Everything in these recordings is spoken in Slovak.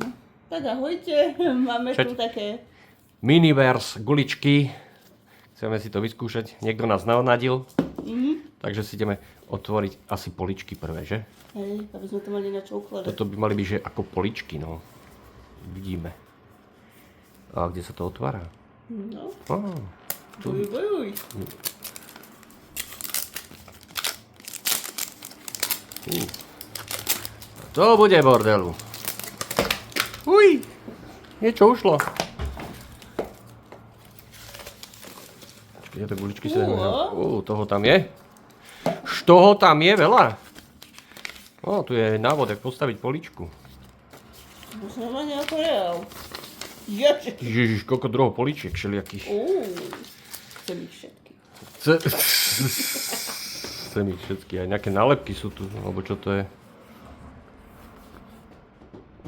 No. Tak ahojte, máme tu také... Miniverse guličky. Chceme si to vyskúšať. Niekto nás navnadil. Takže si ideme otvoriť asi poličky prvé, že? Hej, aby sme to mali na čo ukladať. Toto by mali byť, že ako poličky, no. Vidíme. A kde sa to otvára? No. Tu. To bude bordelu. Uj, niečo ušlo. Počkej, to guličky sa... toho tam je. Toho tam je veľa. Tu je návod, jak postaviť poličku. To sa normálne otvoril. Ježiš, koľko druhov poličiek všelijakých. Chcem ich všetky. Chcem ich všetky. Aj nejaké nálepky sú tu, alebo čo to je.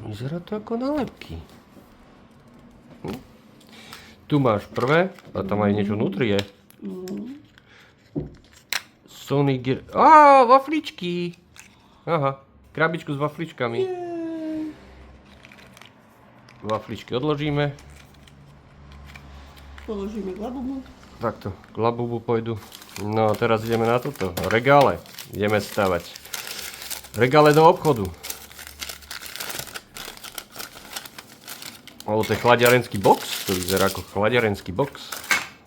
Vyzerá to ako nálepky. Tu máš prvé, a tam aj niečo vnútri je. Sony Gear... wafličky! Aha, krabičku s wafličkami. Wafličky odložíme. Položíme k labubu. Takto, k labubu pôjdu. No a teraz ideme na toto. Regále. Ideme stavať. Regále do obchodu. To je chladiarenský box. To vyzerá ako chladiarenský box.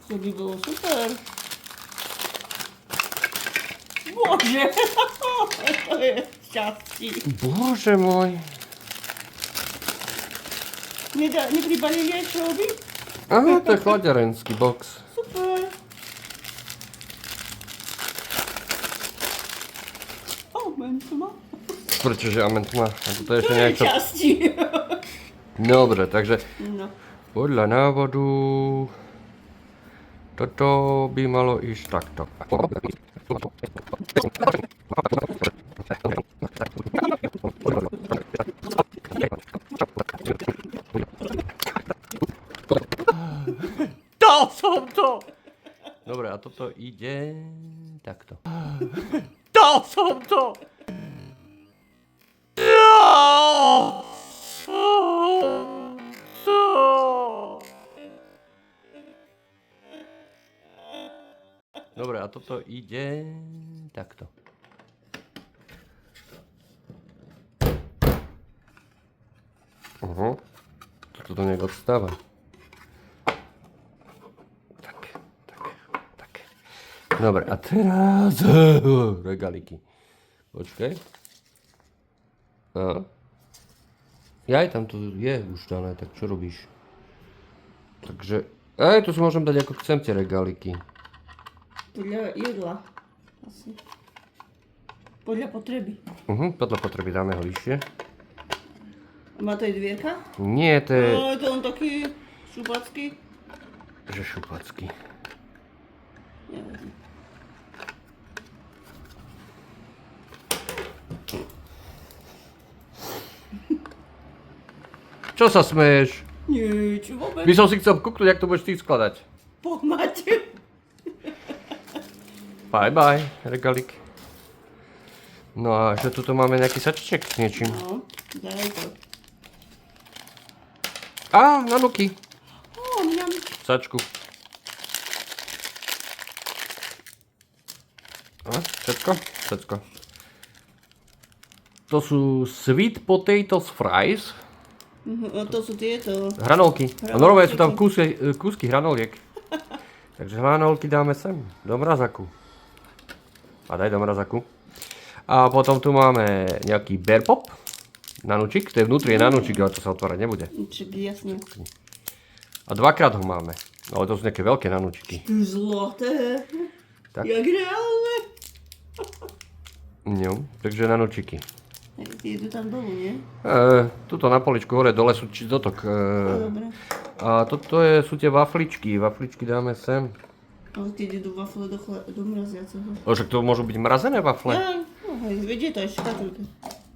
To by bolo super. Bože, to je šťastí. Bože môj. Nepribalili aj šrouby? Aha, to je chladiarenský box. Super. Amen to má. Prečože amen to má? To je ešte niečo... Šťastí. Dobre, takže No. podľa návodu toto by malo ísť takto. Dal som to! Dobre, a toto ide takto. Dal som to! Dobre, a toto ide takto. Toto to nejak odstáva. Tak. Dobre, a teraz regaliky. Počkaj. Jaj, tam to je už dané, tak čo robíš? Takže, tu si môžem dať ako chcem tie regáliky. Podľa jedla. Asi. Podľa potreby. Podľa potreby dáme ho vyššie. Má to aj dvierka? Nie, to je... Je to len taký šupacký. Že šupacký. Neviem. Čo sa smeješ? Nič, vôbec. By som si chcel kúknuť, jak to budeš ty skladať. Pomáte. Bye bye, regalik. No a že tuto máme nejaký sačček s niečím. No, daj to. Na nuky. Mňam. Sačku. Všetko. To sú sweet potatoes fries. To sú tieto. Hranolky. A normálne sú tam kúsky hranoliek. Takže hranolky dáme sem, do mrazaku. A daj do mrazaku. A potom tu máme nejaký bear pop. Nanučik, to je vnútri je nanučik, ale to sa otvárať nebude. Jasne. A dvakrát ho máme. Ale to sú nejaké veľké nanučiky. Zlaté. Tak. Jak reálne. Jo, takže nanučiky. Idú tam dolu, nie? Tuto na poličku hore dole sú dotok. Dobre. A toto sú tie wafličky. Wafličky dáme sem. Ale keď idú wafle do mraziaceho. Však to môžu byť mrazené wafle. Vedie to aj škatulke.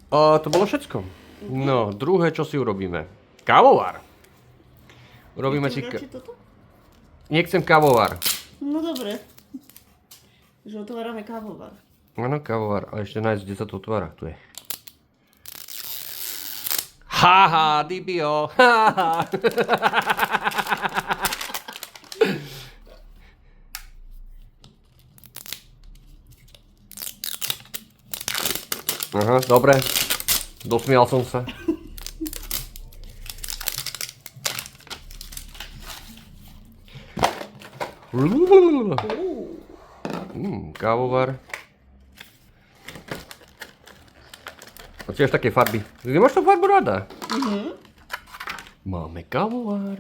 A to bolo všetko. No, druhé, čo si urobíme. Kávovar. Urobíme si... Toto? Nechcem kávovar. No dobre. Že otvárame kávovar. Áno, kávovar. A ešte nájsť, kde sa to otvára. Tu je. Haha, Dibio. Haha. Aha, dobre. Dosmial som sa. Kávovar. A tiež také farby. Ty máš tú farbu rada? Máme kávovar.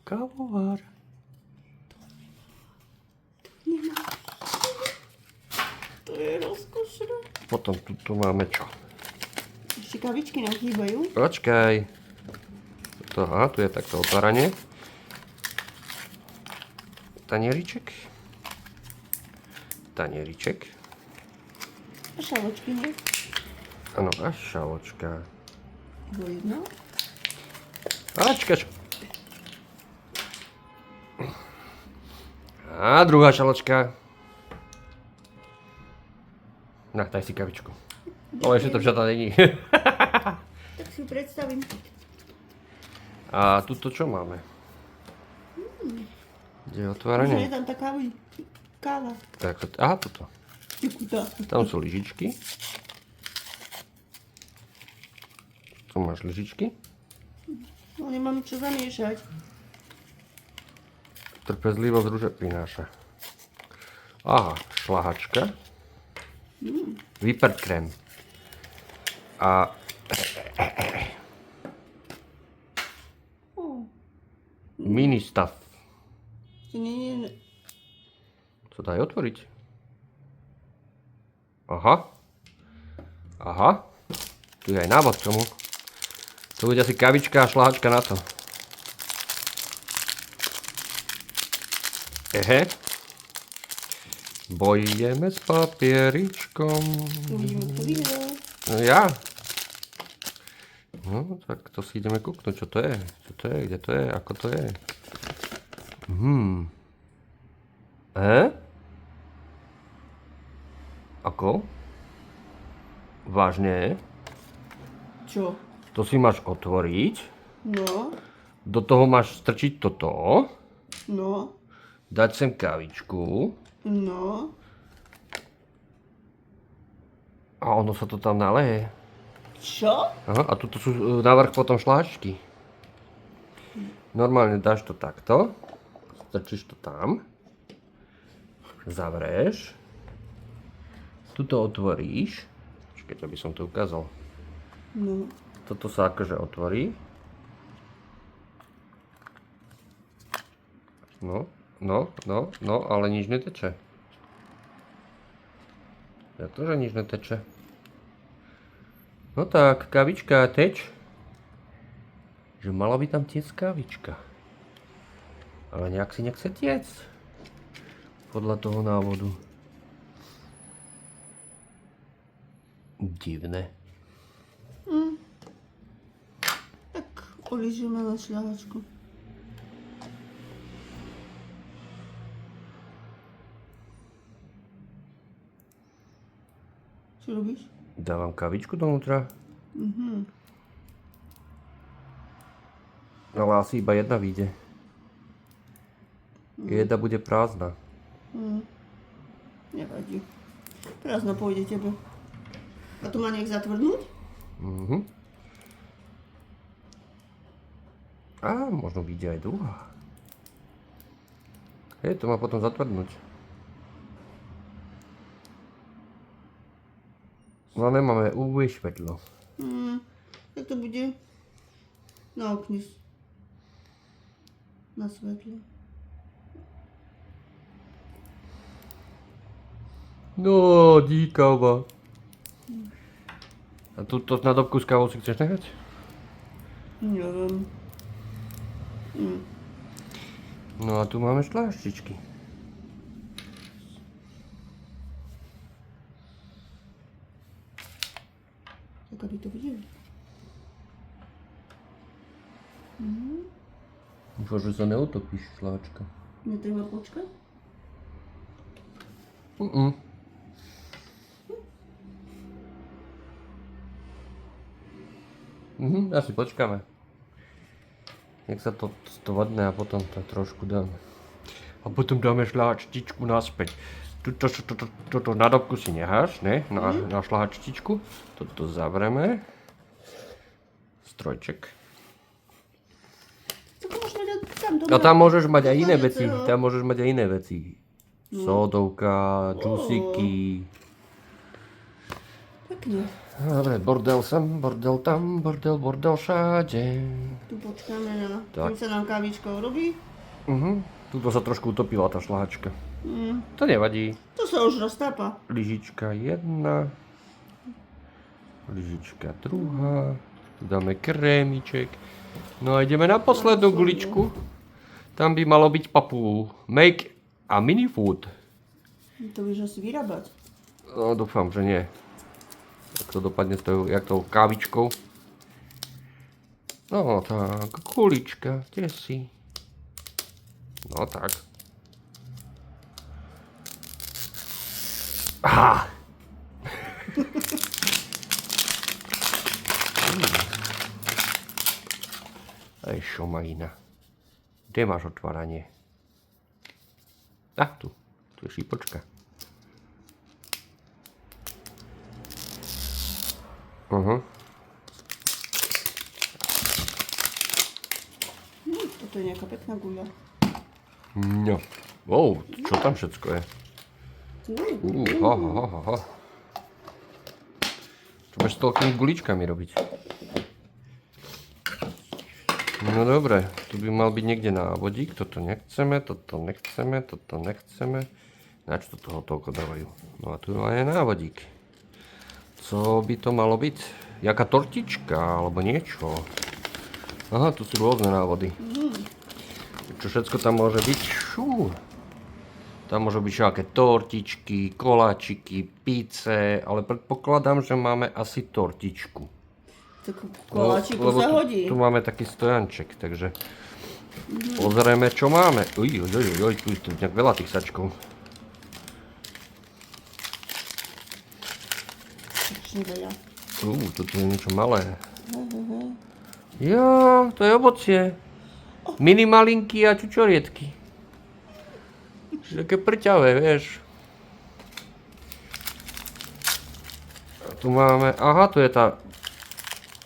Kávovar. To je rozkošné. Potom tu máme čo? Ešte kavičky nám chýbajú. Počkaj. Aha, tu je takto otváranie. Tanieriček. Tanieriček. A šaločky, nie? Áno, a šaločka. Do jedno. Ačkač. A druhá šaločka. Na, daj si kavičku. Ale ešte to žiadna není. Tak si predstavím. A tuto čo máme? Kde je Že je otváranie? tam tá káva. Tak, aha, tuto. Tekutá. Tam sú lyžičky. Tu máš lyžičky. No nemám čo zamiešať. Trpezlivosť rúže prináša. Aha, šlahačka. Whipped cream. A mini stav. Nie. Co dá aj otvoriť? Aha. Aha. Tu je aj návod k tomu. To bude asi kavička a šlahačka na to. Ehe. Bojujeme s papieričkom. Uvidíme, kto vyhrá. No ja. No, tak to si ideme kúknuť, čo to je. Čo to je, kde to je, ako to je. Ako? Vážne? Čo? To si máš otvoriť. No. Do toho máš strčiť toto. No. Dať sem kavičku. No. A ono sa to tam naleje. Čo? Aha, a tuto sú navrch potom šláčky. Normálne dáš to takto. Strčíš to tam. Zavrieš. Tuto otvoríš. Počkaj, to by som to ukázal. No. Toto sa akože otvorí. No, ale nič neteče. Ja to, že nič neteče. No tak, kavička teč. Že mala by tam tiec kavička. Ale nejak si nechce tiec. Podľa toho návodu. Divné. Tak olížeme na šľahačku. Čo robíš? Dávam kavičku donútra. Ale asi iba jedna vyjde. Jedna bude prázdna. Nevadí. Prázdna pôjde tebe. A tu má nech zatvrdnúť? A možno vyjde aj druhá. Hej, to má potom zatvrdnúť. No nemáme UV svetlo. Tak to bude na okne. Na svetlo. No, díkava. A tuto nadobku s kávou si chceš nechať? Neviem. No a tu máme šláštičky. Tak aby to videli. Dúfam, že sa neutopíš, šláčka. Netreba počkať? Asi počkáme. Nech sa to stvrdne a potom to trošku dáme. A potom dáme šľahačtičku naspäť. Toto nádobku si necháš, ne? Na šľahačtičku. Toto zavreme. Strojček. To môžeme dať tam do A tam môžeš mať aj iné chladiaceho. veci. Tam môžeš mať aj iné veci. Sódovka, džusiky. Pekne. Dobre, bordel sem, bordel tam, bordel všade. Tu počkáme na... Tak. Kým sa nám kávička urobí. Tuto sa trošku utopila tá šľahačka. To nevadí. To sa už roztápa. Lyžička jedna. Lyžička druhá. Tu dáme krémiček. No a ideme na poslednú guličku. Tam by malo byť papul. Make a mini food. To vieš asi vyrábať. No dúfam, že nie. Jak to dopadne s tou, jak tou kávičkou. No tak, kulička, kde si? No tak. Aha! Aj šomalina. Kde máš otváranie? Tu. Tu je šípočka. Toto je nejaká pekná guľa. No. Wow, čo tam všetko je? Ha. Čo máš s toľkými guličkami robiť? No dobre, tu by mal byť niekde návodík. Toto nechceme, toto nechceme, toto nechceme. Nač to toho toľko dávajú? No a tu je návodík. Co by to malo byť? Jaká tortička alebo niečo? Aha, tu sú rôzne návody. Čo všetko tam môže byť? Tam môžu byť všaké tortičky, koláčiky, píce, ale predpokladám, že máme asi tortičku. Tak koláčiku Lebo sa hodí. tu máme taký stojanček, takže pozrieme, čo máme. Tu je nejak veľa tých sačkov. Strašne veľa. Toto je niečo malé. Jo, to je ovocie. Mini malinky a čučoriedky. Také prťavé, vieš. A tu máme, aha, tu je tá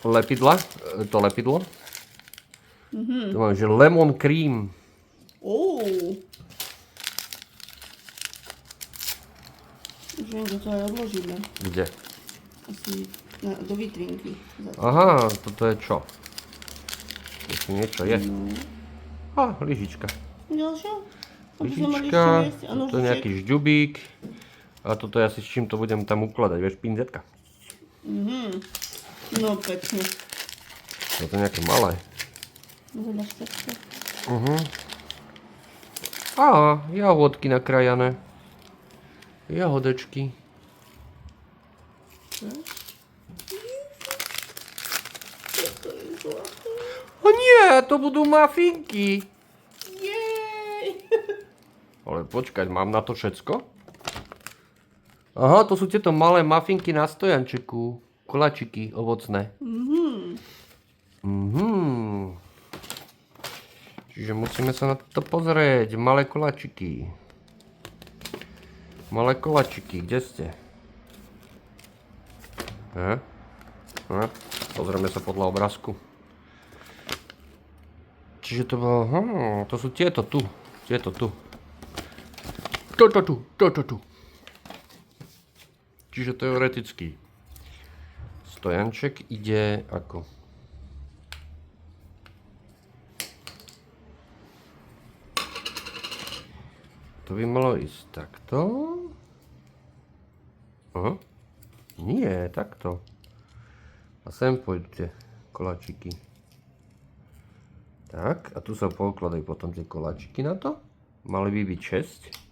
lepidla, to lepidlo. Tu máme, že lemon cream. Už viem, že to aj odložíme. Kde? Asi do vitrínky. Aha, toto je čo? Ešte niečo je. Lyžička. Ďalšia? Aby sme mali Lyžička, ešte jesť. A toto je nejaký žďubík. A toto je asi s čím to budem tam ukladať, vieš, pinzetka. No pekne. Toto je nejaké malé. Veľa šťastia. Jahodky nakrajané. Jahodečky. O nie, to budú mafinky. Jej! Ale počkať, mám na to všetko? Aha, to sú tieto malé mafinky na stojančeku. Koláčiky ovocné. Čiže musíme sa na to pozrieť. Malé koláčiky. Malé koláčiky, kde ste? Pozrieme sa podľa obrázku. Čiže to bolo... to sú tieto tu. Tieto tu. Toto tu. Čiže teoreticky stojanček ide ako? To by malo ísť takto. Nie, takto. A sem pôjde koláčiky. Tak, a tu sa pokladajú potom tie koláčiky na to. Mali by byť 6.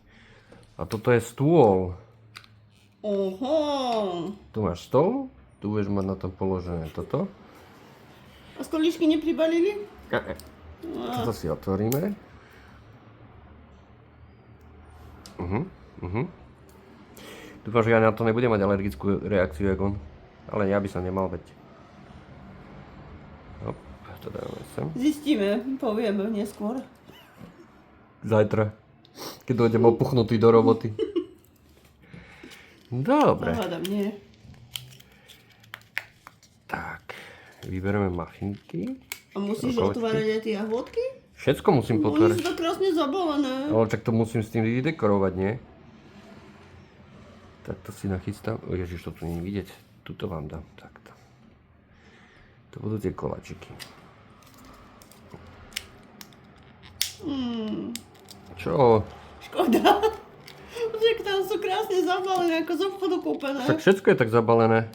A toto je stôl. Oho. Tu máš stôl, tu budeš mať na tom položené toto. A stoličky nepribalili? Toto si otvoríme. Dúfam, že ja na to nebudem mať alergickú reakciu, jak on. Ale ja by som nemal, veď. to dáme sem. Zistíme, povieme neskôr. Zajtra, keď dojdem opuchnutý do roboty. Dobre. Hádam, nie. Tak, vybereme mafinky. A musíš Rokovačky. otvárať aj tie jahôdky? Všetko musím Oni potvárať. sú to krásne zabalené. Ale čak to musím s tým vydekorovať, nie? Tak to si nachystám. O Ježiš, to tu nie je vidieť. Tuto vám dám. Takto. To budú tie koláčiky. Čo? Škoda. Však tam sú krásne zabalené, ako z obchodu kúpené. Tak všetko je tak zabalené.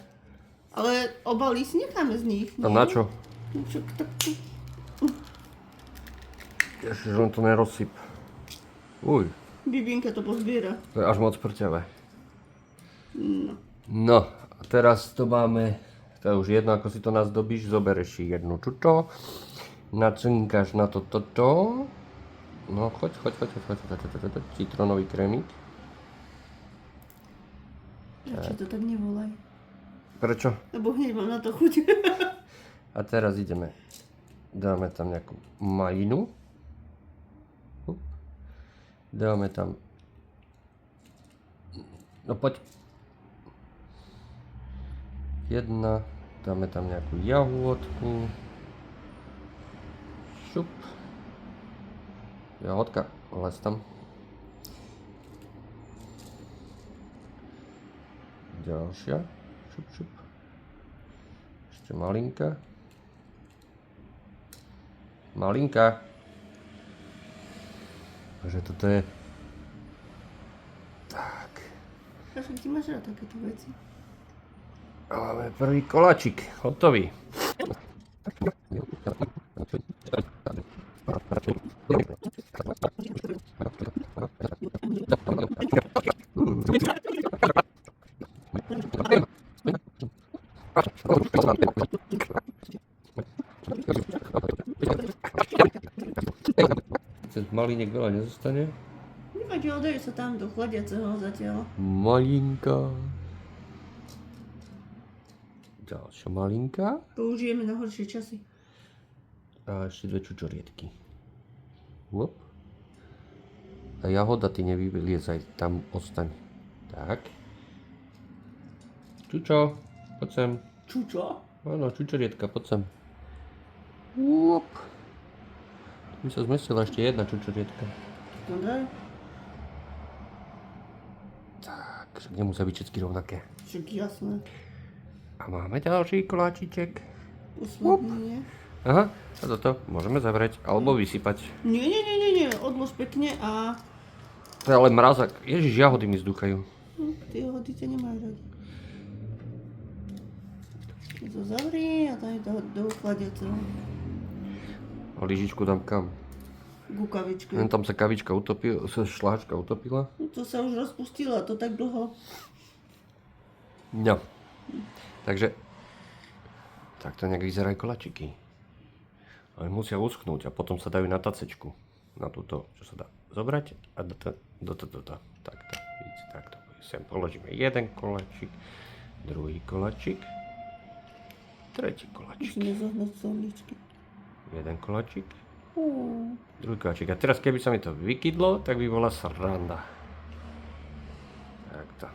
Ale obaly si necháme z nich. A na čo? Však tak... Ježiš, len to nerozsyp. Uj, Bibinka to pozbiera. to je až moc prťavé. No. No, a teraz to máme, to je už jedno, ako si to nazdobíš, zobereš si jednu čučo, nacynkáš na to toto, no choď, citrónový krémik. Radšej to tak nevolaj. Prečo? Lebo hneď mám na to chuť. A teraz ideme, dáme tam nejakú malinu, dáme tam, no poď, jedna, dáme tam nejakú jahôdku, šup, jahôdka, les tam, ďalšia, šup, ešte malinka, takže toto je, tak. Však ty máš rád takéto veci. A máme prvý koláčik, hotový. Ten malínek veľa nezostane. Nevadí, ale dajú sa tam do chladiaceho zatiaľ. Malinka. Ďalšia malinka. Použijeme na horšie časy. A ešte dve čučoriedky. Hop. A jahoda ty nevyliezaj, tam ostaň. Tak. Čučo, poď sem. Čučo? Áno, čučoriedka, poď sem. Hop. Tu by sa zmestila ešte jedna čučoriedka. No daj. Tak, však nemusia byť všetky rovnaké. Však jasné. A máme ďalší koláčiček. Posledný, nie? Aha, a toto môžeme zavrieť, alebo vysypať. Nie. Odlož pekne a... To je ale mrazak. Ježiš, jahody mi zdúchajú. Ty jahody ťa nemajú radi. To zavri a daj do chladiaceho. A lyžičku dám kam? Gukavičky. Len tam sa kavička utopila, sa šláčka utopila. No to sa už rozpustila, to tak dlho. No. Takže takto nejak vyzerajú koláčiky. Ale musia uschnúť a potom sa dajú na tacečku. Na túto, čo sa dá zobrať a do toto. Takto, vidíte, takto. Sem položíme jeden koláčik, druhý koláčik, tretí koláčik. Musíme zohnať soličky. Jeden koláčik, druhý koláčik. A teraz keby sa mi to vykydlo, tak by bola sranda. Takto.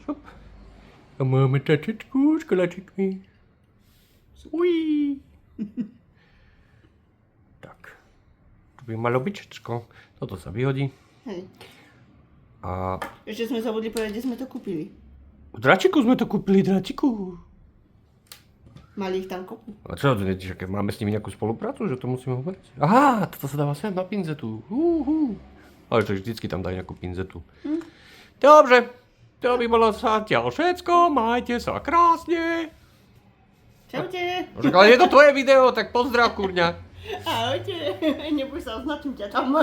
Šup. A máme tačečku s koláčikmi. Uí. Tak. To by malo byť všetko. Toto sa vyhodí. Hej. A Ešte sme zabudli povedať, kde sme to kúpili. v Dračiku sme to kúpili, Dračiku. Mali ich tam kopu. A čo, že máme s nimi nejakú spoluprácu, že to musíme hovoriť? Aha, toto sa dáva sem na pinzetu. Ale čo, vždycky tam dajú nejakú pinzetu. Dobre, to by bolo zatiaľ všetko. Majte sa krásne. Čaute. Však, ale je to tvoje video, tak pozdrav, kurňa. Ahojte. Neboj sa, označím ťa tam.